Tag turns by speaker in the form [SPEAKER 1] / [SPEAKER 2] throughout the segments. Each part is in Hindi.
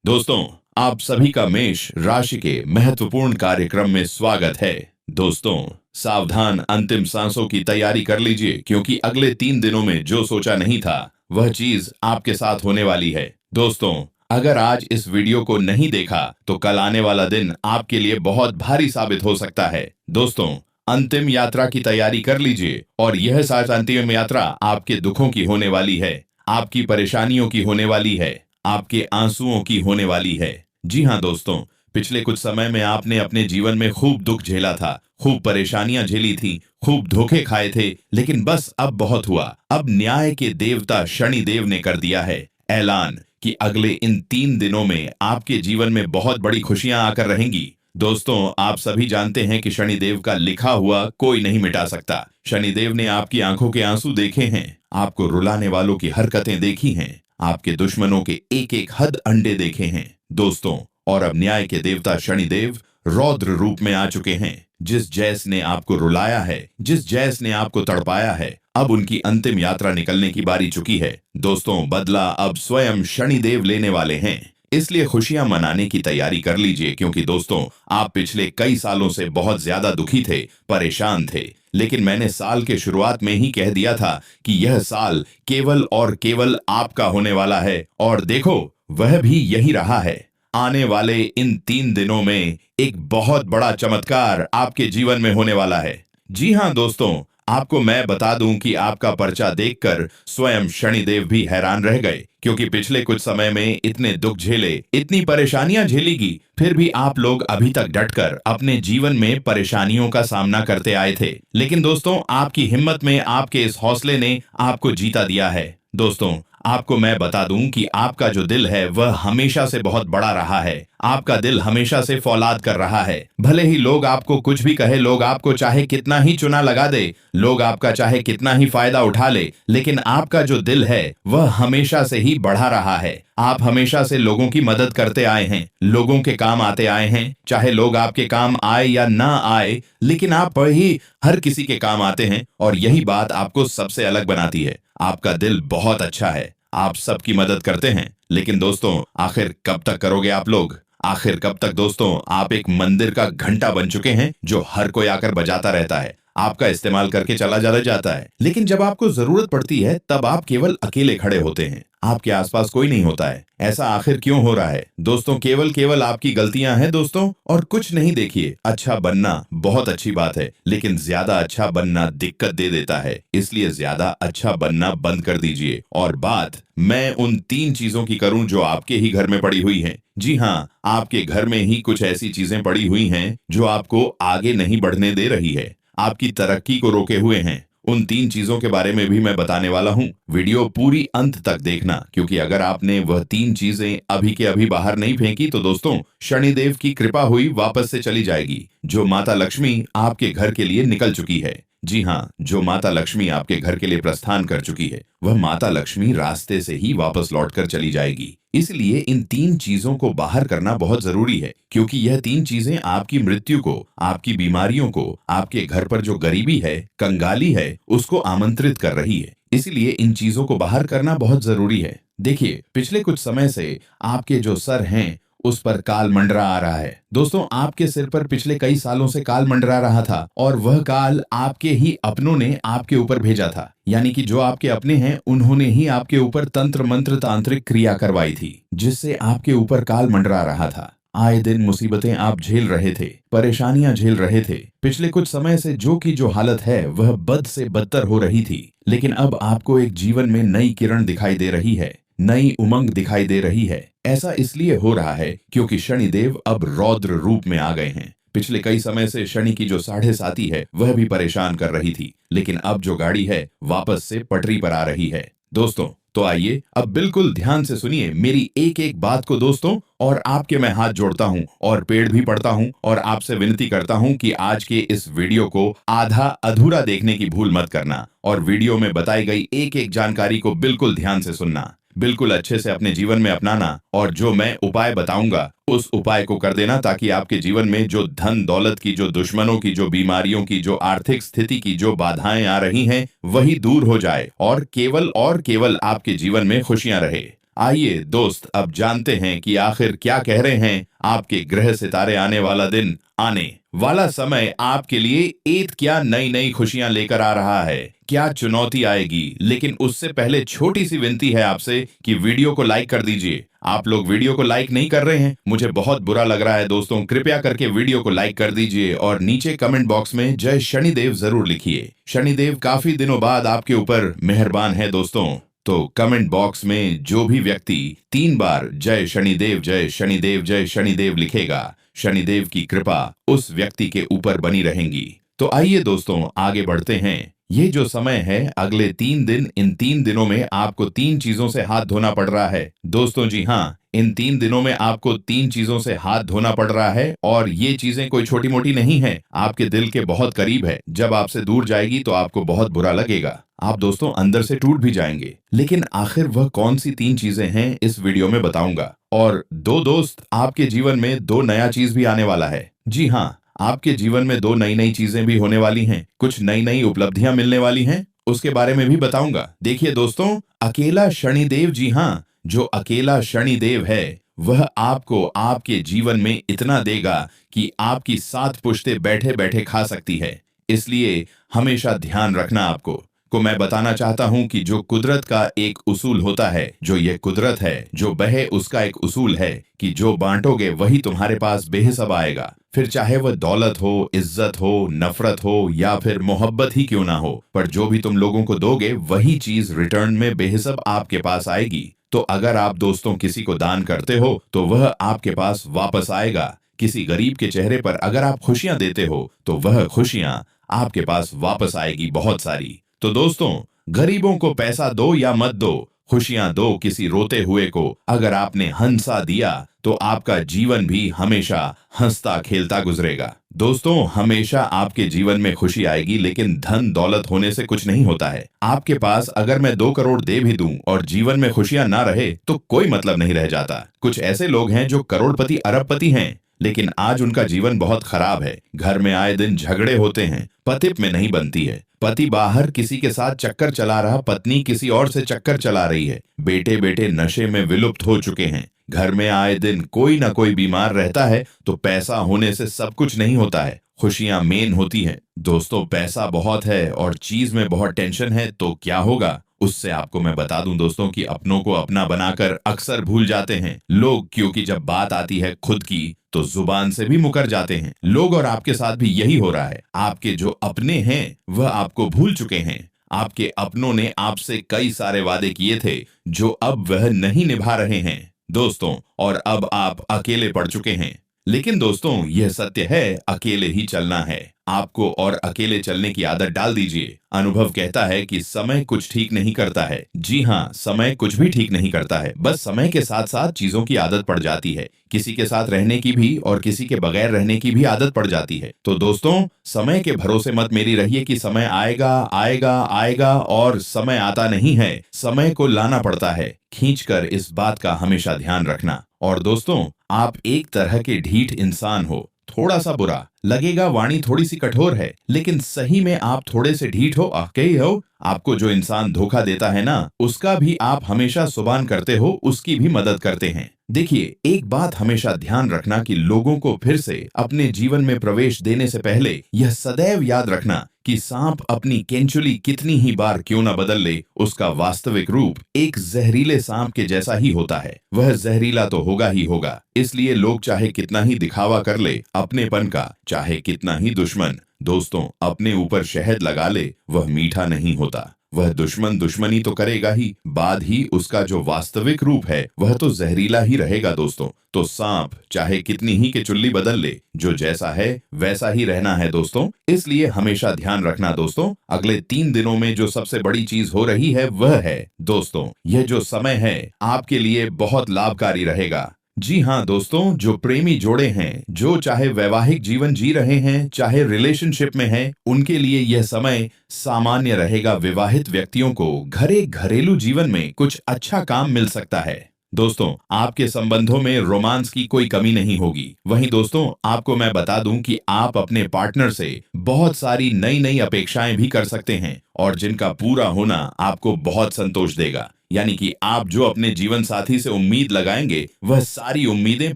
[SPEAKER 1] दोस्तों, आप सभी का मेष राशि के महत्वपूर्ण कार्यक्रम में स्वागत है। दोस्तों, सावधान, अंतिम सांसों की तैयारी कर लीजिए क्योंकि अगले 3 दिनों में जो सोचा नहीं था वह चीज आपके साथ होने वाली है। दोस्तों, अगर आज इस वीडियो को नहीं देखा तो कल आने वाला दिन आपके लिए बहुत भारी साबित हो सकता है। दोस्तों, अंतिम यात्रा की तैयारी कर लीजिए और यह साथ अंतिम यात्रा आपके दुखों की होने वाली है, आपकी परेशानियों की होने वाली है, आपके आंसुओं की होने वाली है। जी हाँ दोस्तों, पिछले कुछ समय में आपने अपने जीवन में खूब दुख झेला था, खूब परेशानियां झेली थी, खूब धोखे खाए थे, लेकिन बस अब बहुत हुआ। अब न्याय के देवता शनि देव ने कर दिया है ऐलान कि अगले इन 3 दिनों में आपके जीवन में बहुत बड़ी खुशियां आकर रहेंगी। दोस्तों, आप सभी जानते हैं कि शनिदेव का लिखा हुआ कोई नहीं मिटा सकता। शनिदेव ने आपकी आंखों के आंसू देखे हैं, आपको रुलाने वालों की हरकतें देखी हैं, आपके दुश्मनों के एक एक हद अंडे देखे हैं। दोस्तों, और अब न्याय के देवता शनिदेव रौद्र रूप में आ चुके हैं। जिस जैस ने आपको रुलाया है, जिस जैस ने आपको तड़पाया है, अब उनकी अंतिम यात्रा निकलने की बारी चुकी है। दोस्तों, बदला अब स्वयं शनिदेव लेने वाले हैं, इसलिए खुशियां मनाने की तैयारी कर लीजिए क्योंकि दोस्तों, आप पिछले कई सालों से बहुत ज्यादा दुखी थे, परेशान थे, लेकिन मैंने साल के शुरुआत में ही कह दिया था कि यह साल केवल और केवल आपका होने वाला है और देखो, वह भी यही रहा है। आने वाले इन 3 दिनों में एक बहुत बड़ा चमत्कार आपके जीवन में होने वाला है। जी हाँ दोस्तों, आपको मैं बता दूं कि आपका पर्चा देखकर स्वयं शनिदेव भी हैरान रह गए क्योंकि पिछले कुछ समय में इतने दुख झेले, इतनी परेशानियां झेली गई, फिर भी आप लोग अभी तक डटकर अपने जीवन में परेशानियों का सामना करते आए थे। लेकिन दोस्तों, आपकी हिम्मत में, आपके इस हौसले ने आपको जीता दिया है। दोस्तों, आपको मैं बता दूं कि आपका जो दिल है वह हमेशा से बहुत बड़ा रहा है। आपका दिल हमेशा से फौलाद कर रहा है। भले ही लोग आपको कुछ भी कहे, लोग आपको चाहे कितना ही चुना लगा दे, लोग आपका चाहे कितना ही फायदा उठा ले, लेकिन आपका जो दिल है वह हमेशा से ही बढ़ा रहा है। आप हमेशा से लोगों की मदद करते आए हैं, लोगों के काम आते आए हैं, चाहे लोग आपके काम आए या ना आए, लेकिन आप ही हर किसी के काम आते हैं और यही बात आपको सबसे अलग बनाती है। आपका दिल बहुत अच्छा है, आप सबकी मदद करते हैं, लेकिन दोस्तों, आखिर कब तक करोगे आप लोग? आखिर कब तक दोस्तों? आप एक मंदिर का घंटा बन चुके हैं जो हर कोई आकर बजाता रहता है, आपका इस्तेमाल करके चला जाता है, लेकिन जब आपको जरूरत पड़ती है तब आप केवल अकेले खड़े होते हैं, आपके आसपास कोई नहीं होता है। ऐसा आखिर क्यों हो रहा है? दोस्तों, केवल आपकी गलतियां हैं दोस्तों, और कुछ नहीं। देखिए, अच्छा बनना बहुत अच्छी बात है, लेकिन ज्यादा अच्छा बनना दिक्कत दे देता है, इसलिए ज्यादा अच्छा बनना बंद कर दीजिए और बात मैं उन 3 चीजों की करूं जो आपके ही घर में पड़ी हुई हैं। जी हाँ, आपके घर में ही कुछ ऐसी चीजें पड़ी हुई हैं जो आपको आगे नहीं बढ़ने दे रही है, आपकी तरक्की को रोके हुए हैं। उन 3 चीजों के बारे में भी मैं बताने वाला हूं। वीडियो पूरी अंत तक देखना क्योंकि अगर आपने वह 3 चीजें अभी के अभी बाहर नहीं फेंकी तो दोस्तों, शनिदेव की कृपा हुई वापस से चली जाएगी। जो माता लक्ष्मी आपके घर के लिए निकल चुकी है, जी हाँ, जो माता लक्ष्मी आपके घर के लिए प्रस्थान कर चुकी है, वह माता लक्ष्मी रास्ते से ही वापस लौटकर चली जाएगी। इसलिए इन 3 चीजों को बाहर करना बहुत जरूरी है क्योंकि यह 3 चीजें आपकी मृत्यु को, आपकी बीमारियों को, आपके घर पर जो गरीबी है, कंगाली है, उसको आमंत्रित कर रही है। इसलिए इन चीजों को बाहर करना बहुत जरूरी है। देखिए, पिछले कुछ समय से आपके जो सर हैं उस पर काल मंडरा आ रहा है। दोस्तों, आपके सिर पर पिछले कई सालों से काल मंडरा रहा था और वह काल आपके ही अपनों ने आपके ऊपर भेजा था, यानी कि जो आपके अपने हैं उन्होंने ही आपके ऊपर तंत्र मंत्र तांत्रिक क्रिया करवाई थी जिससे आपके ऊपर काल मंडरा रहा था। आए दिन मुसीबतें आप झेल रहे थे, परेशानियां झेल रहे थे। पिछले कुछ समय से जो हालत है वह बद से बदतर हो रही थी, लेकिन अब आपको एक जीवन में नई किरण दिखाई दे रही है, नई उमंग दिखाई दे रही है। ऐसा इसलिए हो रहा है क्योंकि शनिदेव अब रौद्र रूप में आ गए हैं। पिछले कई समय से शनि की जो साढ़े साती है वह भी परेशान कर रही थी, लेकिन अब जो गाड़ी है वापस से पटरी पर आ रही है। दोस्तों, तो आइए अब बिल्कुल ध्यान से सुनिए मेरी एक एक बात को दोस्तों, और आपके मैं हाथ जोड़ता हूं और पेड़ भी पड़ता हूं और आपसे विनती करता हूं कि आज के इस वीडियो को आधा अधूरा देखने की भूल मत करना और वीडियो में बताई गई एक एक जानकारी को बिल्कुल ध्यान से सुनना, बिल्कुल अच्छे से अपने जीवन में अपनाना और जो मैं उपाय बताऊंगा उस उपाय को कर देना ताकि आपके जीवन में जो धन दौलत की, जो दुश्मनों की, जो बीमारियों की, जो आर्थिक स्थिति की जो बाधाएं आ रही हैं वही दूर हो जाए और केवल आपके जीवन में खुशियां रहे। आइए दोस्त, अब जानते हैं कि आखिर क्या कह रहे हैं आपके ग्रह सितारे। आने वाला दिन, आने वाला समय आपके लिए एक क्या नई नई खुशियां लेकर आ रहा है, क्या चुनौती आएगी। लेकिन उससे पहले छोटी सी विनती है आपसे कि वीडियो को लाइक कर दीजिए। आप लोग वीडियो को लाइक नहीं कर रहे हैं, मुझे बहुत बुरा लग रहा है दोस्तों। कृपया करके वीडियो को लाइक कर दीजिए और नीचे कमेंट बॉक्स में जय शनिदेव जरूर लिखिए। शनिदेव काफी दिनों बाद आपके ऊपर मेहरबान है दोस्तों। तो कमेंट बॉक्स में जो भी व्यक्ति 3 बार जय शनिदेव जय शनिदेव जय शनिदेव लिखेगा, शनिदेव की कृपा उस व्यक्ति के ऊपर बनी रहेंगी। तो आइए दोस्तों, आगे बढ़ते हैं। ये जो समय है अगले 3 दिन, इन 3 दिनों में आपको 3 चीजों से हाथ धोना पड़ रहा है दोस्तों। जी हाँ, इन 3 दिनों में आपको 3 चीजों से हाथ धोना पड़ रहा है और ये चीजें कोई छोटी मोटी नहीं है, आपके दिल के बहुत करीब है। जब आपसे दूर जाएगी तो आपको बहुत बुरा लगेगा, आप दोस्तों अंदर से टूट भी जाएंगे। लेकिन आखिर वह कौन सी 3 चीजें हैं इस वीडियो में बताऊंगा। और दोस्त, आपके जीवन में 2 नया चीज भी आने वाला है। जी हाँ, आपके जीवन में 2 नई नई चीजें भी होने वाली हैं, कुछ नई नई उपलब्धियां मिलने वाली हैं, उसके बारे में भी बताऊंगा। देखिए दोस्तों, अकेला शनिदेव, जी हाँ, जो अकेला शनिदेव है वह आपको आपके जीवन में इतना देगा कि आपकी 7 पुश्तें बैठे बैठे खा सकती है। इसलिए हमेशा ध्यान रखना। आपको मैं बताना चाहता हूं कि जो कुदरत का एक उसूल होता है, जो ये कुदरत है, जो बहे उसका एक उसूल है कि जो बांटोगे वही तुम्हारे पास बेहिसाब आएगा। फिर चाहे वह दौलत हो, इज्जत हो, नफरत हो या फिर मोहब्बत ही क्यों ना हो, पर जो भी तुम लोगों को दोगे वही चीज रिटर्न में बेहिसाब आपके पास आएगी। तो अगर आप दोस्तों किसी को दान करते हो तो वह आपके पास वापस आएगा। किसी गरीब के चेहरे पर अगर आप खुशियां देते हो तो वह खुशियां आपके पास वापस आएगी बहुत सारी। तो दोस्तों, गरीबों को पैसा दो या मत दो, खुशियां दो किसी रोते हुए को। अगर आपने हंसा दिया तो आपका जीवन भी हमेशा हंसता खेलता गुजरेगा। दोस्तों, हमेशा आपके जीवन में खुशी आएगी, लेकिन धन दौलत होने से कुछ नहीं होता है। आपके पास अगर मैं 2 करोड़ दे भी दूं और जीवन में खुशियां ना रहे तो कोई मतलब नहीं रह जाता। कुछ ऐसे लोग हैं जो करोड़पति अरबपति हैं, लेकिन आज उनका जीवन बहुत खराब है। घर में आए दिन झगड़े होते हैं, पति में नहीं बनती है, पति बाहर किसी के साथ चक्कर चला रहा, पत्नी किसी और से चक्कर चला रही है, बेटे नशे में विलुप्त हो चुके हैं। घर में आए दिन कोई ना कोई बीमार रहता है। तो पैसा होने से सब कुछ नहीं होता है, खुशियां मेन होती हैं। दोस्तों, पैसा बहुत है और चीज में बहुत टेंशन है तो क्या होगा उससे आपको मैं बता दूं दोस्तों कि अपनों को अपना बनाकर अक्सर भूल जाते हैं लोग, क्योंकि जब बात आती है खुद की तो जुबान से भी मुकर जाते हैं लोग। और आपके साथ भी यही हो रहा है। आपके जो अपने हैं वह आपको भूल चुके हैं। आपके अपनों ने आपसे कई सारे वादे किए थे जो अब वह नहीं निभा रहे हैं दोस्तों, और अब आप अकेले पड़ चुके हैं। लेकिन दोस्तों, यह सत्य है, अकेले ही चलना है आपको और अकेले चलने की आदत डाल दीजिए। अनुभव कहता है कि समय कुछ ठीक नहीं करता है। जी हाँ, समय कुछ भी ठीक नहीं करता है, बस समय के साथ साथ चीजों की आदत पड़ जाती है। किसी के साथ रहने की भी और किसी के बगैर रहने की भी आदत पड़ जाती है। तो दोस्तों, समय के भरोसे मत मेरी रहिए कि समय आएगा आएगा आएगा, और समय आता नहीं है, समय को लाना पड़ता है खींचकर। इस बात का हमेशा ध्यान रखना। और दोस्तों, आप एक तरह के ढीठ इंसान हो, थोड़ा सा बुरा लगेगा, वाणी थोड़ी सी कठोर है, लेकिन सही में आप थोड़े से ढीठ हो, अकेले हो। आपको जो इंसान धोखा देता है ना, उसका भी आप हमेशा सुबान करते हो, उसकी भी मदद करते हैं। देखिए, एक बात हमेशा ध्यान रखना कि लोगों को फिर से अपने जीवन में प्रवेश देने से पहले यह सदैव याद रखना कि सांप अपनी केंचुली कितनी ही बार क्यों न बदल ले, उसका वास्तविक रूप एक जहरीले सांप के जैसा ही होता है। वह जहरीला तो होगा ही होगा। इसलिए लोग चाहे कितना ही दिखावा कर ले अपनेपन का, चाहे कितना ही दुश्मन दोस्तों अपने ऊपर शहद लगा ले, वह मीठा नहीं होता। वह दुश्मन दुश्मनी तो करेगा ही, बाद ही उसका जो वास्तविक रूप है वह तो जहरीला ही रहेगा दोस्तों। तो सांप चाहे कितनी ही के चुल्ली बदल ले, जो जैसा है वैसा ही रहना है दोस्तों। इसलिए हमेशा ध्यान रखना दोस्तों, अगले 3 दिनों में जो सबसे बड़ी चीज हो रही है वह है दोस्तों, यह जो समय है आपके लिए बहुत लाभकारी रहेगा। जी हाँ दोस्तों, जो प्रेमी जोड़े हैं, जो चाहे वैवाहिक जीवन जी रहे हैं चाहे रिलेशनशिप में हैं, उनके लिए यह समय सामान्य रहेगा। विवाहित व्यक्तियों को घरेलू जीवन में कुछ अच्छा काम मिल सकता है दोस्तों। आपके संबंधों में रोमांस की कोई कमी नहीं होगी। वहीं दोस्तों, आपको मैं बता दूं कि आप अपने पार्टनर से बहुत सारी नई नई अपेक्षाएं भी कर सकते हैं और जिनका पूरा होना आपको बहुत संतोष देगा। यानी कि आप जो अपने जीवन साथी से उम्मीद लगाएंगे वह सारी उम्मीदें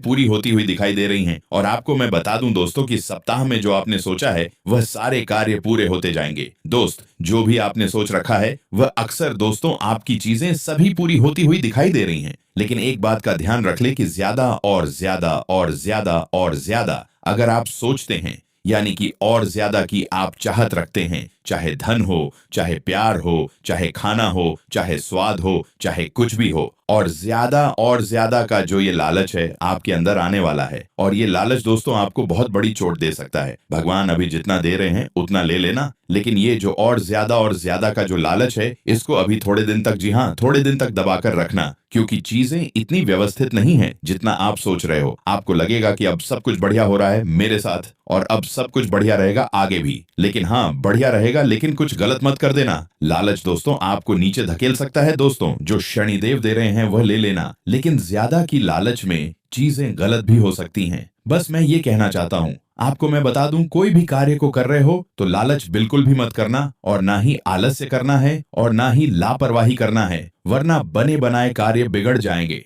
[SPEAKER 1] पूरी होती हुई दिखाई दे रही हैं। और आपको मैं बता दूं दोस्तों कि सप्ताह में जो आपने सोचा है वह सारे कार्य पूरे होते जाएंगे। दोस्त, जो भी आपने सोच रखा है वह अक्सर दोस्तों आपकी चीजें सभी पूरी होती हुई दिखाई दे रही हैं। लेकिन एक बात का ध्यान रख ले कि ज्यादा और ज्यादा और ज्यादा और ज्यादा अगर आप सोचते हैं, यानी कि और ज्यादा की आप चाहत रखते हैं, चाहे धन हो, चाहे प्यार हो, चाहे खाना हो, चाहे स्वाद हो, चाहे कुछ भी हो, और ज्यादा का जो ये लालच है आपके अंदर आने वाला है। और ये लालच दोस्तों आपको बहुत बड़ी चोट दे सकता है। भगवान अभी जितना दे रहे हैं उतना ले लेना, लेकिन ये जो और ज्यादा का जो लालच है इसको अभी थोड़े दिन तक, जी हाँ, थोड़े दिन तक दबाकर रखना, क्योंकि चीजें इतनी व्यवस्थित नहीं है जितना आप सोच रहे हो। आपको लगेगा कि अब सब कुछ बढ़िया हो रहा है मेरे साथ और अब सब कुछ बढ़िया रहेगा आगे भी, लेकिन हाँ बढ़िया रहेगा, लेकिन कुछ गलत मत कर देना। लालच दोस्तों आपको नीचे धकेल सकता है। दोस्तों, जो शनिदेव दे रहे हैं वह ले लेना, लेकिन ज्यादा की लालच में चीजें गलत भी हो सकती हैं। बस मैं ये कहना चाहता हूँ, आपको मैं बता दूं, कोई भी कार्य को कर रहे हो तो लालच बिल्कुल भी मत करना, और ना ही आलस्य करना है और ना ही लापरवाही करना है, वरना बने बनाए कार्य बिगड़ जाएंगे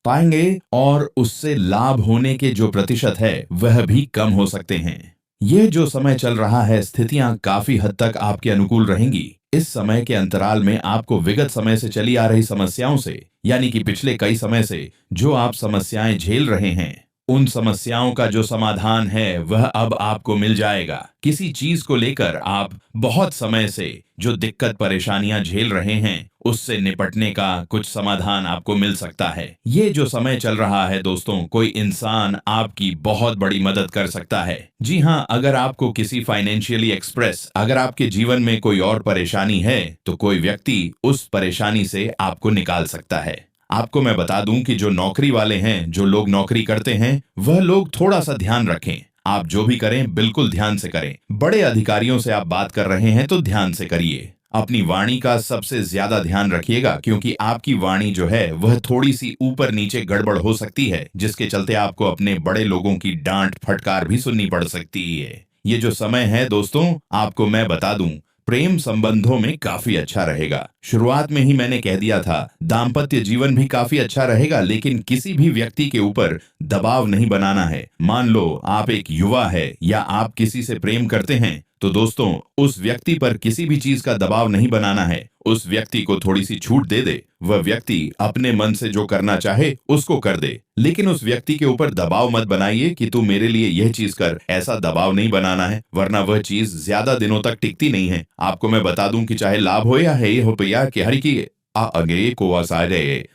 [SPEAKER 1] पाएंगे और उससे लाभ होने के जो प्रतिशत है वह भी कम हो सकते हैं। ये जो समय चल रहा है स्थितियां काफी हद तक आपके अनुकूल रहेंगी। इस समय के अंतराल में आपको विगत समय से चली आ रही समस्याओं से, यानी कि पिछले कई समय से जो आप समस्याएं झेल रहे हैं, उन समस्याओं का जो समाधान है वह अब आपको मिल जाएगा। किसी चीज को लेकर आप बहुत समय से जो दिक्कत परेशानियां झेल रहे हैं उससे निपटने का कुछ समाधान आपको मिल सकता है। ये जो समय चल रहा है दोस्तों, कोई इंसान आपकी बहुत बड़ी मदद कर सकता है। जी हाँ, अगर आपको किसी फाइनेंशियली एक्सप्रेस, अगर आपके जीवन में कोई और परेशानी है तो कोई व्यक्ति उस परेशानी से आपको निकाल सकता है। आपको मैं बता दूं कि जो नौकरी वाले हैं, जो लोग नौकरी करते हैं, वह लोग थोड़ा सा ध्यान रखें। आप जो भी करें बिल्कुल ध्यान से करें। बड़े अधिकारियों से आप बात कर रहे हैं तो ध्यान से करिए। अपनी वाणी का सबसे ज्यादा ध्यान रखिएगा, क्योंकि आपकी वाणी जो है वह थोड़ी सी ऊपर नीचे गड़बड़ हो सकती है, जिसके चलते आपको अपने बड़े लोगों की डांट फटकार भी सुननी पड़ सकती है। ये जो समय है दोस्तों, आपको मैं बता दूं, प्रेम संबंधों में काफी अच्छा रहेगा। शुरुआत में ही मैंने कह दिया था, दाम्पत्य जीवन भी काफी अच्छा रहेगा, लेकिन किसी भी व्यक्ति के ऊपर दबाव नहीं बनाना है। मान लो आप एक युवा है या आप किसी से प्रेम करते हैं, तो दोस्तों उस व्यक्ति पर किसी भी चीज का दबाव नहीं बनाना है। उस व्यक्ति को थोड़ी सी छूट दे दे, वह व्यक्ति अपने मन से जो करना चाहे उसको कर दे, लेकिन उस व्यक्ति के ऊपर दबाव मत बनाइए कि तू मेरे लिए यह चीज कर। ऐसा दबाव नहीं बनाना है, वरना वह चीज ज्यादा दिनों तक टिकती नहीं है। आपको मैं बता दूं कि चाहे लाभ हो या है हो पैया कि हरि की आगे को आसारे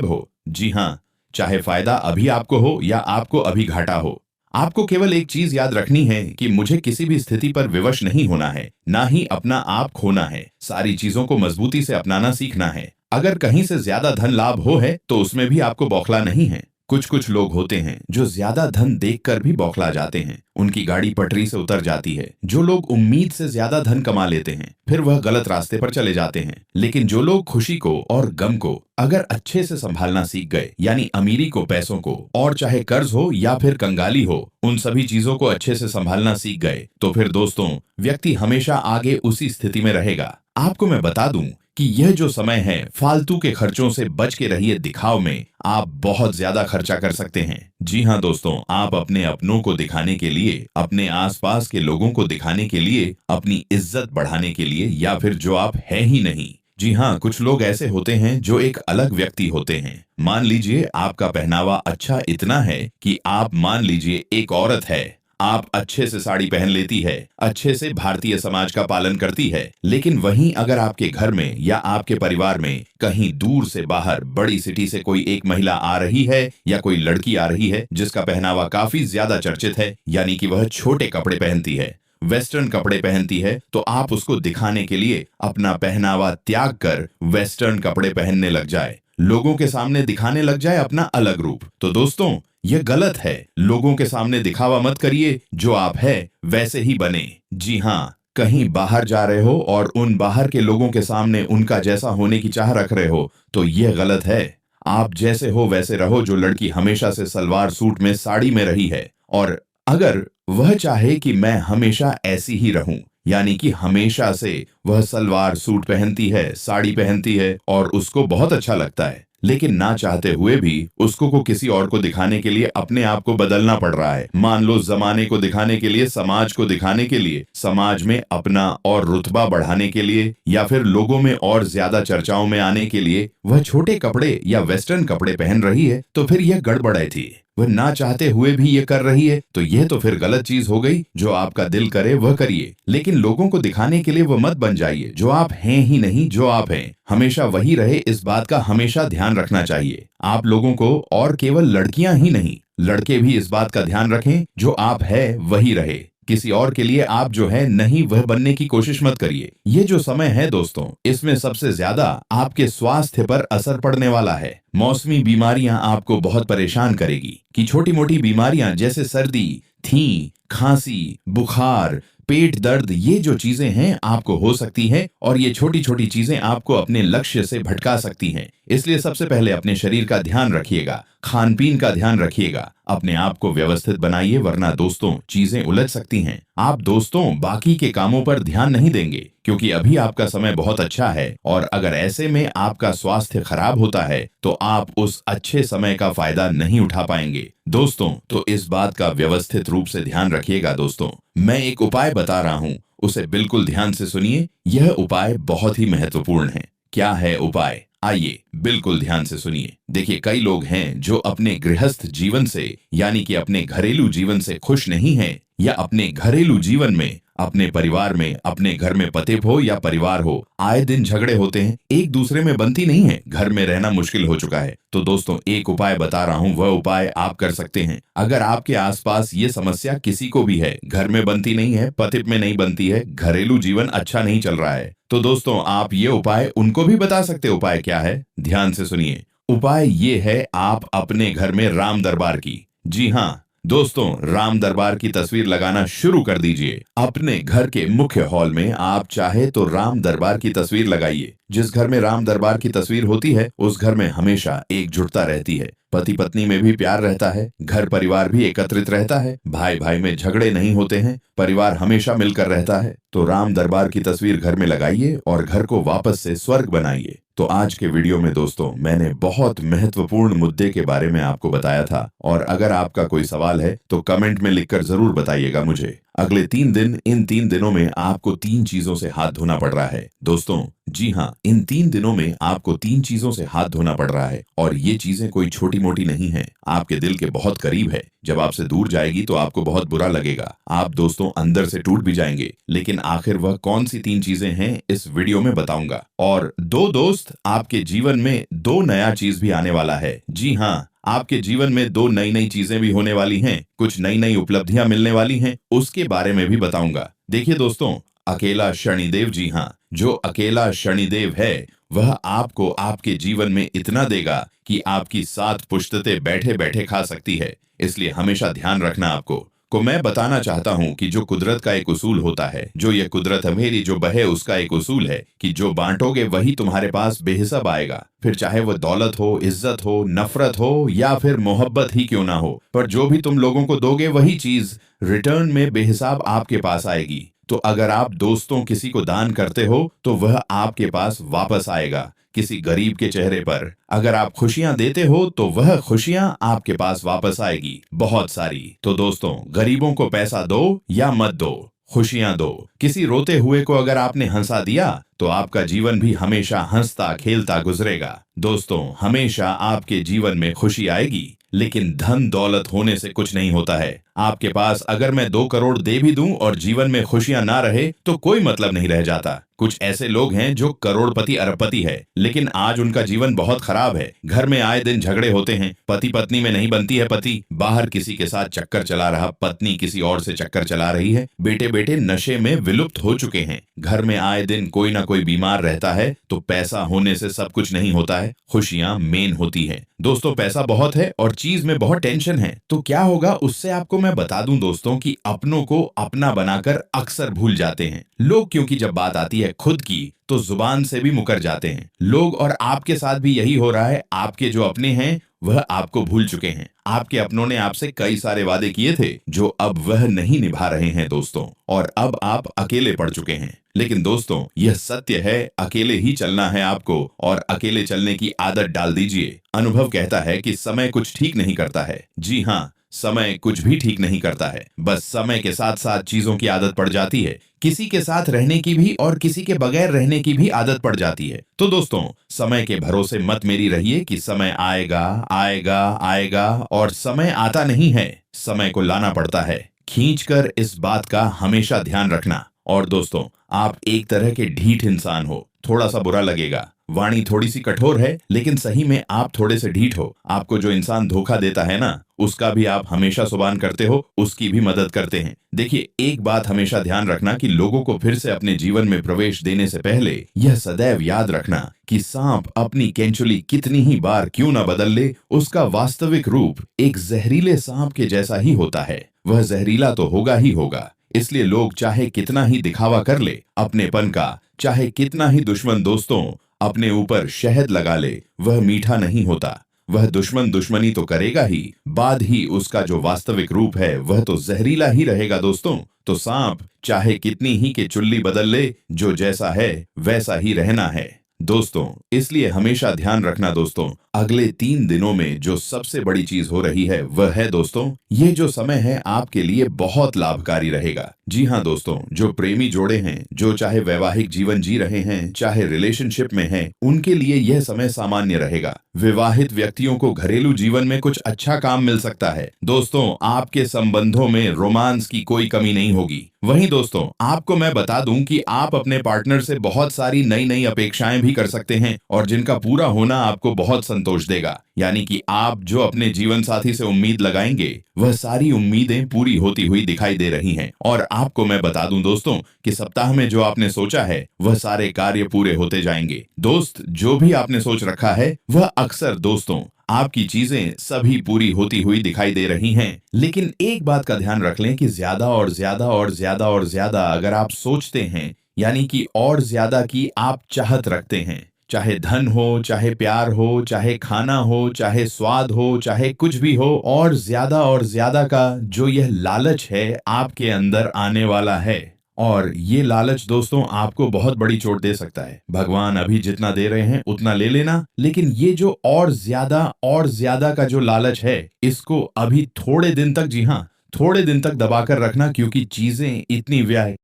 [SPEAKER 1] हो, जी हाँ, चाहे फायदा अभी आपको हो या आपको अभी घाटा हो, आपको केवल एक चीज याद रखनी है कि मुझे किसी भी स्थिति पर विवश नहीं होना है, ना ही अपना आप खोना है। सारी चीजों को मजबूती से अपनाना सीखना है। अगर कहीं से ज्यादा धन लाभ हो है तो उसमें भी आपको बौखला नहीं है। कुछ लोग होते हैं जो ज्यादा धन देखकर भी बौखला जाते हैं, उनकी गाड़ी पटरी से उतर जाती है। जो लोग उम्मीद से ज्यादा धन कमा लेते हैं फिर वह गलत रास्ते पर चले जाते हैं। लेकिन जो लोग खुशी को और गम को अगर अच्छे से संभालना सीख गए, यानी अमीरी को, पैसों को, और चाहे कर्ज हो या फिर कंगाली हो, उन सभी चीजों को अच्छे से संभालना सीख गए, तो फिर दोस्तों व्यक्ति हमेशा आगे उसी स्थिति में रहेगा। आपको मैं बता दूं कि यह जो समय है, फालतू के खर्चों से बच के रहिए। दिखाव में आप बहुत ज्यादा खर्चा कर सकते हैं। जी हाँ दोस्तों, आप अपने अपनों को दिखाने के लिए, अपने आसपास के लोगों को दिखाने के लिए, अपनी इज्जत बढ़ाने के लिए, या फिर जो आप है ही नहीं। जी हाँ, कुछ लोग ऐसे होते हैं जो एक अलग व्यक्ति होते हैं। मान लीजिए आपका पहनावा अच्छा इतना है कि आप, मान लीजिए एक औरत है, आप अच्छे से साड़ी पहन लेती है, अच्छे से भारतीय समाज का पालन करती है, लेकिन वहीं अगर आपके घर में या आपके परिवार में कहीं दूर से बाहर बड़ी सिटी से कोई एक महिला आ रही है या कोई लड़की आ रही है जिसका पहनावा काफी ज्यादा चर्चित है, यानी कि वह छोटे कपड़े पहनती है, वेस्टर्न कपड़े पहनती है, तो आप उसको दिखाने के लिए अपना पहनावा त्याग कर वेस्टर्न कपड़े पहनने लग जाए, लोगों के सामने दिखाने लग जाए अपना अलग रूप। तो दोस्तों यह गलत है। लोगों के सामने दिखावा मत करिए, जो आप है वैसे ही बने। जी हाँ, कहीं बाहर जा रहे हो और उन बाहर के लोगों के सामने उनका जैसा होने की चाह रख रहे हो तो यह गलत है। आप जैसे हो वैसे रहो। जो लड़की हमेशा से सलवार सूट में, साड़ी में रही है, और अगर वह चाहे कि मैं हमेशा ऐसी ही रहूं, यानी कि हमेशा से वह सलवार सूट पहनती है, साड़ी पहनती है और उसको बहुत अच्छा लगता है, लेकिन ना चाहते हुए भी उसको को किसी और को दिखाने के लिए अपने आप को बदलना पड़ रहा है। मान लो जमाने को दिखाने के लिए, समाज को दिखाने के लिए, समाज में अपना और रुतबा बढ़ाने के लिए, या फिर लोगों में और ज्यादा चर्चाओं में आने के लिए वह छोटे कपड़े या वेस्टर्न कपड़े पहन रही है, तो फिर यह गड़बड़ है थी। वह ना चाहते हुए भी ये कर रही है, तो यह तो फिर गलत चीज हो गई। जो आपका दिल करे वह करिए, लेकिन लोगों को दिखाने के लिए वह मत बन जाइए। जो आप हैं ही नहीं, जो आप हैं हमेशा वही रहे, इस बात का हमेशा ध्यान रखना चाहिए आप लोगों को। और केवल लड़कियां ही नहीं, लड़के भी इस बात का ध्यान रखें, जो आप है वही रहे। किसी और के लिए आप जो है नहीं वह बनने की कोशिश मत करिए। ये जो समय है दोस्तों, इसमें सबसे ज्यादा आपके स्वास्थ्य पर असर पड़ने वाला है। मौसमी बीमारियां आपको बहुत परेशान करेगी कि छोटी मोटी बीमारियां जैसे सर्दी, थी, खांसी, बुखार, पेट दर्द, ये जो चीजें हैं आपको हो सकती हैं, और ये छोटी छोटी चीजें आपको अपने लक्ष्य से भटका सकती हैं। इसलिए सबसे पहले अपने शरीर का ध्यान रखिएगा, खान पीन का ध्यान रखिएगा, अपने आप को व्यवस्थित बनाइए, वरना दोस्तों चीजें उलझ सकती हैं। आप दोस्तों बाकी के कामों पर ध्यान नहीं देंगे, क्योंकि अभी आपका समय बहुत अच्छा है, और अगर ऐसे में आपका स्वास्थ्य खराब होता है तो आप उस अच्छे समय का फायदा नहीं उठा पाएंगे दोस्तों। तो इस बात का व्यवस्थित रूप से ध्यान रखिएगा दोस्तों। मैं एक उपाय बता रहा हूँ, उसे बिल्कुल ध्यान से सुनिए। यह उपाय बहुत ही महत्वपूर्ण है। क्या है उपाय? आइए बिल्कुल ध्यान से सुनिए। देखिए, कई लोग हैं जो अपने गृहस्थ जीवन से, यानी कि अपने घरेलू जीवन से खुश नहीं हैं, या अपने घरेलू जीवन में, अपने परिवार में, अपने घर में पति हो या परिवार हो, आए दिन झगड़े होते हैं, एक दूसरे में बनती नहीं है, घर में रहना मुश्किल हो चुका है। तो दोस्तों एक उपाय बता रहा हूं, वह उपाय आप कर सकते हैं। अगर आपके आसपास ये समस्या किसी को भी है, घर में बनती नहीं है, पति में नहीं बनती है, घरेलू जीवन अच्छा नहीं चल रहा है, तो दोस्तों आप ये उपाय उनको भी बता सकते। उपाय क्या है? ध्यान से सुनिए। उपाय ये है, आप अपने घर में राम दरबार की, जी हाँ दोस्तों, राम दरबार की तस्वीर लगाना शुरू कर दीजिए। अपने घर के मुख्य हॉल में आप चाहे तो राम दरबार की तस्वीर लगाइए। जिस घर में राम दरबार की तस्वीर होती है, उस घर में हमेशा एकजुटता रहती है, पति पत्नी में भी प्यार रहता है, घर परिवार भी एकत्रित रहता है, भाई भाई में झगड़े नहीं होते हैं, परिवार हमेशा मिलकर रहता है। तो राम दरबार की तस्वीर घर में लगाइए और घर को वापस से स्वर्ग बनाइए। तो आज के वीडियो में दोस्तों मैंने बहुत महत्वपूर्ण मुद्दे के बारे में आपको बताया था, और अगर आपका कोई सवाल है तो कमेंट में लिखकर जरूर बताइएगा मुझे। अगले 3 दिन, इन 3 दिनों में आपको 3 चीजों से हाथ धोना पड़ रहा है दोस्तों। जी हाँ, इन 3 दिनों में आपको 3 चीजों से हाथ धोना पड़ रहा है, और ये चीजें कोई छोटी मोटी नहीं है, आपके दिल के बहुत करीब है। जब आपसे दूर जाएगी तो आपको बहुत बुरा लगेगा, आप दोस्तों अंदर से टूट भी जाएंगे। लेकिन आखिर वह कौन सी 3 चीजें हैं, इस वीडियो में बताऊंगा। और दोस्त आपके जीवन में 2 नया चीज भी आने वाला है। जी हाँ, आपके जीवन में 2 नई नई चीजें भी होने वाली हैं, कुछ नई नई उपलब्धियां मिलने वाली हैं, उसके बारे में भी बताऊंगा। देखिए दोस्तों, अकेला शनिदेव, जी हाँ, जो अकेला शनिदेव है वह आपको आपके जीवन में इतना देगा कि आपकी 7 पुश्ततें बैठे बैठे खा सकती है। इसलिए हमेशा ध्यान रखना। आपको मैं बताना चाहता हूं कि जो कुदरत का एक उसूल होता है, जो ये कुदरत है मेरी जो बहे, उसका एक उसूल है कि जो बांटोगे वही तुम्हारे पास बेहिसाब आएगा। फिर चाहे वो दौलत हो, इज्जत हो, नफरत हो, या फिर मोहब्बत ही क्यों ना हो, पर जो भी तुम लोगों को दोगे वही चीज रिटर्न में बेहिसाब आपके पास आएगी। तो अगर आप दोस्तों किसी को दान करते हो तो वह आपके पास वापस आएगा। किसी गरीब के चेहरे पर अगर आप खुशियां देते हो तो वह खुशियां आपके पास वापस आएगी, बहुत सारी। तो दोस्तों, गरीबों को पैसा दो या मत दो, खुशियां दो। किसी रोते हुए को अगर आपने हंसा दिया तो आपका जीवन भी हमेशा हंसता खेलता गुजरेगा। दोस्तों, हमेशा आपके जीवन में खुशी आएगी, लेकिन धन दौलत होने से कुछ नहीं होता है। आपके पास अगर मैं 2 करोड़ दे भी दूं और जीवन में खुशियां ना रहे तो कोई मतलब नहीं रह जाता। कुछ ऐसे लोग हैं जो करोड़पति अरबपति है, लेकिन आज उनका जीवन बहुत खराब है। घर में आए दिन झगड़े होते हैं, पति पत्नी में नहीं बनती है, पति बाहर किसी के साथ चक्कर चला रहा, पत्नी किसी और से चक्कर चला रही है, बेटे बेटे नशे में विलुप्त हो चुके हैं, घर में आए दिन कोई ना कोई बीमार रहता है। तो पैसा होने से सब कुछ नहीं होता है, खुशियां मेन होती है। दोस्तों, पैसा बहुत है और चीज में बहुत टेंशन है, तो क्या होगा उससे आपको मैं बता दूं दोस्तों कि अपनों को अपना बनाकर अक्सर भूल जाते हैं लोग, क्योंकि जब बात आती है खुद की तो जुबान से भी मुकर जाते हैं लोग। और आपके साथ भी यही हो रहा है। आपके जो अपने हैं वह आपको भूल चुके हैं। आपके अपनों ने आपसे कई सारे वादे किए थे जो अब वह नहीं निभा रहे हैं दोस्तों, और अब आप अकेले पड़ चुके हैं। लेकिन दोस्तों, यह सत्य है, अकेले ही चलना है आपको, और अकेले चलने की आदत डाल दीजिए। अनुभव कहता है कि समय कुछ ठीक नहीं करता है। जी हाँ, समय कुछ भी ठीक नहीं करता है। बस समय के साथ साथ चीजों की आदत पड़ जाती है, किसी के साथ रहने की भी और किसी के बगैर रहने की भी आदत पड़ जाती है। तो दोस्तों, समय के भरोसे मत मेरी रहिए कि समय आएगा आएगा आएगा, और समय आता नहीं है, समय को लाना पड़ता है खींचकर। इस बात का हमेशा ध्यान रखना। और दोस्तों, आप एक तरह के ढीठ इंसान हो। थोड़ा सा बुरा लगेगा, वाणी थोड़ी सी कठोर है, लेकिन सही में आप थोड़े से ढीठ हो। आपको जो इंसान धोखा देता है ना, उसका भी आप हमेशा सुबान करते हो, उसकी भी मदद करते हैं। देखिए, एक बात हमेशा ध्यान रखना कि लोगों को फिर से अपने जीवन में प्रवेश देने से पहले यह सदैव याद रखना कि सांप अपनी केंचुली कितनी ही बार क्यों न बदल ले, उसका वास्तविक रूप एक जहरीले सांप के जैसा ही होता है। वह जहरीला तो होगा ही होगा। इसलिए लोग चाहे कितना ही दिखावा कर ले अपनेपन का, चाहे कितना ही दुश्मन दोस्तों अपने ऊपर शहद लगा ले, वह मीठा नहीं होता। वह दुश्मन दुश्मनी तो करेगा ही, बाद ही उसका जो वास्तविक रूप है वह तो जहरीला ही रहेगा दोस्तों। तो सांप चाहे कितनी ही के चुल्ली बदल ले, जो जैसा है वैसा ही रहना है दोस्तों। इसलिए हमेशा ध्यान रखना दोस्तों, अगले 3 दिनों में जो सबसे बड़ी चीज हो रही है वह है दोस्तों, ये जो समय है आपके लिए बहुत लाभकारी रहेगा। जी हाँ दोस्तों, जो प्रेमी जोड़े हैं, जो चाहे वैवाहिक जीवन जी रहे हैं, चाहे रिलेशनशिप में हैं, उनके लिए यह समय सामान्य रहेगा। विवाहित व्यक्तियों को घरेलू जीवन में कुछ अच्छा काम मिल सकता है दोस्तों। आपके संबंधों में रोमांस की कोई कमी नहीं होगी। वहीं दोस्तों, आपको मैं बता दूं कि आप अपने पार्टनर से बहुत सारी नई नई अपेक्षाएं भी कर सकते हैं, और जिनका पूरा होना आपको बहुत संतोष देगा। यानी कि आप जो अपने जीवन साथी से उम्मीद लगाएंगे, वह सारी उम्मीदें पूरी होती हुई दिखाई दे रही हैं। और आपको मैं बता दूं दोस्तों कि सप्ताह में जो आपने सोचा है वह सारे कार्य पूरे होते जाएंगे। दोस्त, जो भी आपने सोच रखा है वह अक्सर दोस्तों आपकी चीजें सभी पूरी होती हुई दिखाई दे रही हैं। लेकिन एक बात का ध्यान रख लें कि ज्यादा और ज्यादा और ज्यादा और ज्यादा अगर आप सोचते हैं, यानी कि और ज्यादा की आप चाहत रखते हैं, चाहे धन हो, चाहे प्यार हो, चाहे खाना हो, चाहे स्वाद हो, चाहे कुछ भी हो, और ज्यादा का जो यह लालच है आपके अंदर आने वाला है। और ये लालच दोस्तों आपको बहुत बड़ी चोट दे सकता है। भगवान अभी जितना दे रहे हैं उतना ले लेना, लेकिन ये जो और ज्यादा का जो लालच है, इसको अभी थोड़े दिन तक, जी हाँ, थोड़े दिन तक दबाकर रखना, क्योंकि चीजें इतनी